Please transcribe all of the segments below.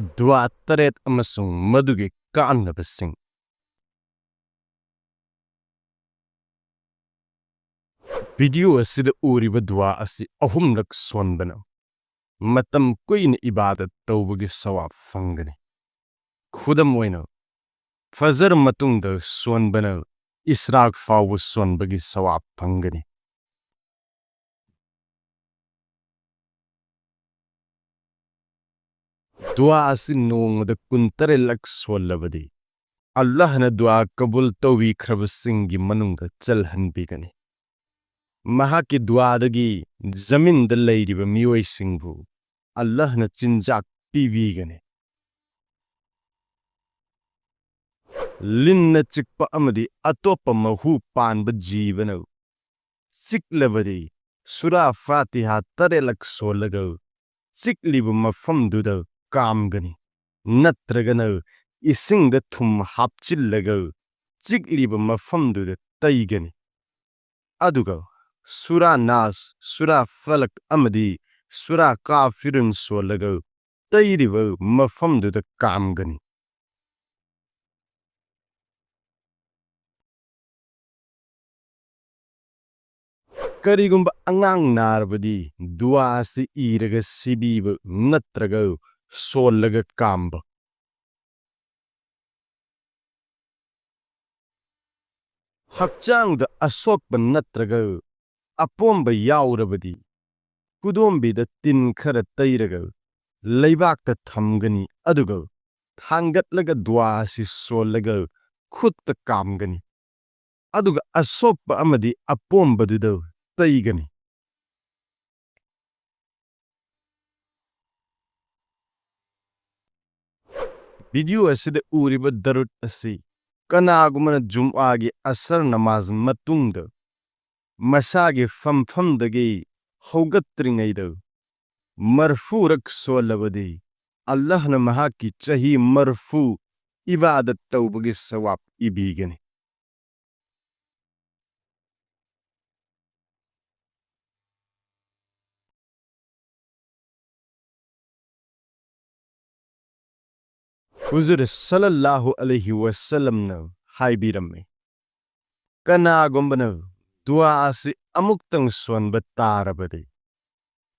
Dua Taret Amasung Madugi Kanabasing. Video Asida Uriba Dua Asi Ahumlak Swanbana. Matam Queen Ibadat Tawgi Sawa Fangani. Khudam Weno. Fazar Matunda Swanbana. Israq Fawu Swanbagi Sawa Pangani. Dua Asi Nung the Kuntarelak Swallavadi. Allah na dua kabul tawi Krabasing Manunga Chalhan Bigani. Mahaki duadagi zamin the Leibiyu Miway Singbu. Allah na chinjak pivigani. Lin na chikpa amadi atopa mahu pan bajibano. Siklavadi Surah Fatiha tarelak solagaw. Siklibu mafamduda kamgani. Natragano ising the tum hapchillagaw. Siklibu mafamduda taigani. Aduga. Surah Nas, Surah Falak Amadi, Surah Kafirun Swalago, Tayrivo, Mafamdu the Kamgani. Karigumba Angang Narbadi, Duasi Iraga Sibibu, Natrago, Solaga Kamba. Hakchang the Asokba Natrago. Apaambada Yaori Kudombi the tin kara tairago. Leibak the Tamgani Aduga. Hangat laga dua si solago. Kut the kamgani. Aduga asokba amadi apaambada do taigani. Video Asida Uriba Darut Asi. Kanagumana Jum'agi Asar Namaz Matunda. Masagi famdagi Hogatringaido. Marfurak Solavadi. Allah na Mahaki Chahi Marfu Ibadat Tawbagi Sawap Ibigani. Huzur Sallallahu Alaihi Wasallam na Haibirame. Kanagumbana. Dua Asi Amuktang Swan Batarabadi.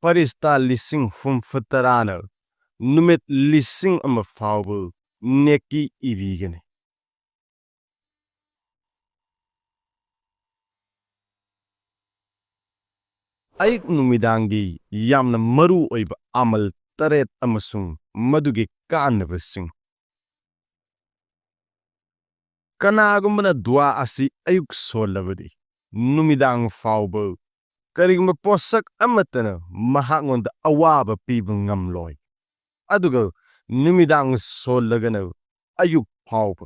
Parista Lissing Fatarana. Numit Lissing Amafau. Neki Ibigani. Aik Numidangi Yamna Maru Oiba Amal Taret Amasung Madugi Kanabasing. Kanagumbana Dua Asi Ayuk Solavadi. Numidang Faubo. Karigma Posak Amatana, Mahangon the Awaba people Namloy. Adugo, Numidang Solagano, Ayuk Pauper.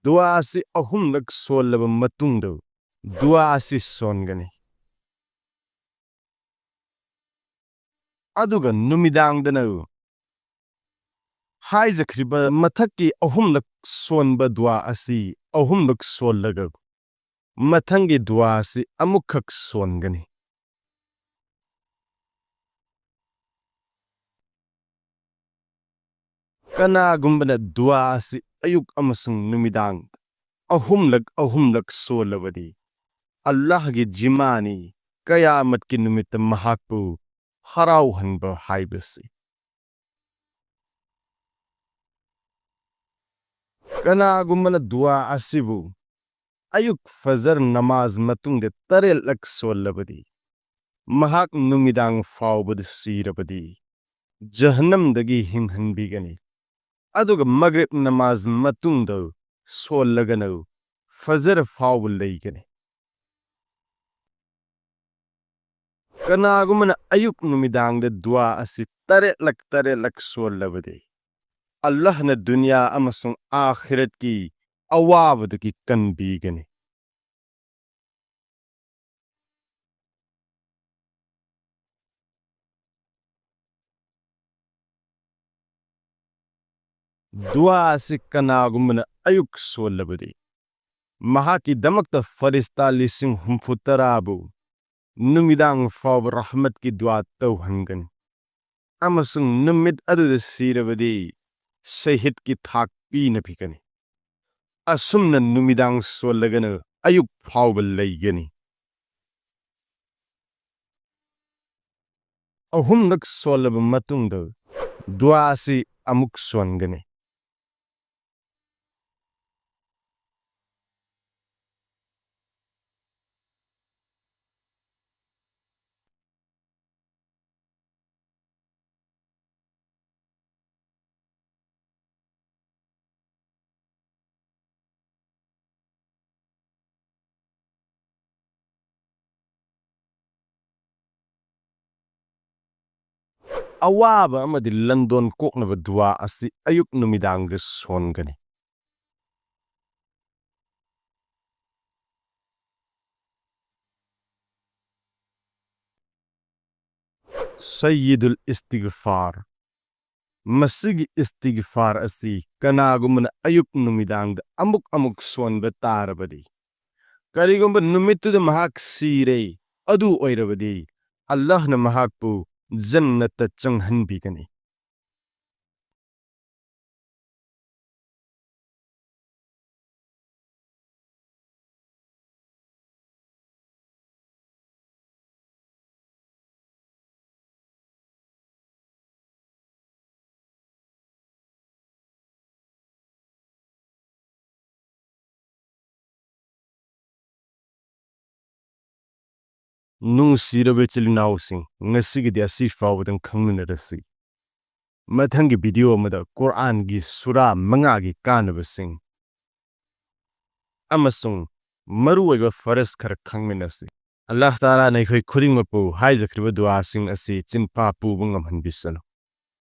Duasi Ahumlak Solava Matundo, Duasi Songani. Aduga Numidang Dano. Haijariba Mataki Ahumlak Sonba Dua Asi Ahumlak Solago. Matangi Duasi Amukak Songani. Kanagumbana Duasi Ayuk Amasung Numidang. Ahumlak Solavadi. Allah-gi Jimani. Kayamat ki numita Mahakpu. Harauhanba Haibasi. Kanagumana Dua Asibu. Ayuk Fazar Namaz Matung de Tarelak Solabadi. Mahak Numidang Faubad Sirabadi. Jahannam dagi Himhan Bigani. Aduga Maghrib Namaz Matundo. Solagano. Fazar Faubul Leigani. Kanagumana Ayuk Numidang de Dua Asi Tarelak Solabadi. Allah na dunya amasung akhirat ki awabad ki kan bigani. Dua si kanagumana ayuk solabadi. Mahaki damakta farista lising humputarabu. numidang fawba rahmat ki dua tawhangani. Amasung numid aduda sirabadi Sajid ki thak pinapikani. Asumna numidang solagana ayuk fawba laygani. Ahumnak solaba matungda dua si amuk swangani. Awaba amadi London koknaba dua asi ayuk numidang swangani. Sayyidul istighfar. Masigi istighfar asi kanagumana ayuk numidang amuk swan betarabadi. Karigumba numitu da mahak sire adu oirabadi. Allah na mahakpu jannata changhanbigani. Nungsiraba chilinausing ngasigi di asi fawdang khangminarasi. Mathangi video mada Quran gi sura mangagi Kaanabasing. Amasung maruwaiba faras khar khangminasi. Allah Ta'ala na ikhoi khuring mapu Haijariba dua sing asi chinpa pu bungam hanbisano.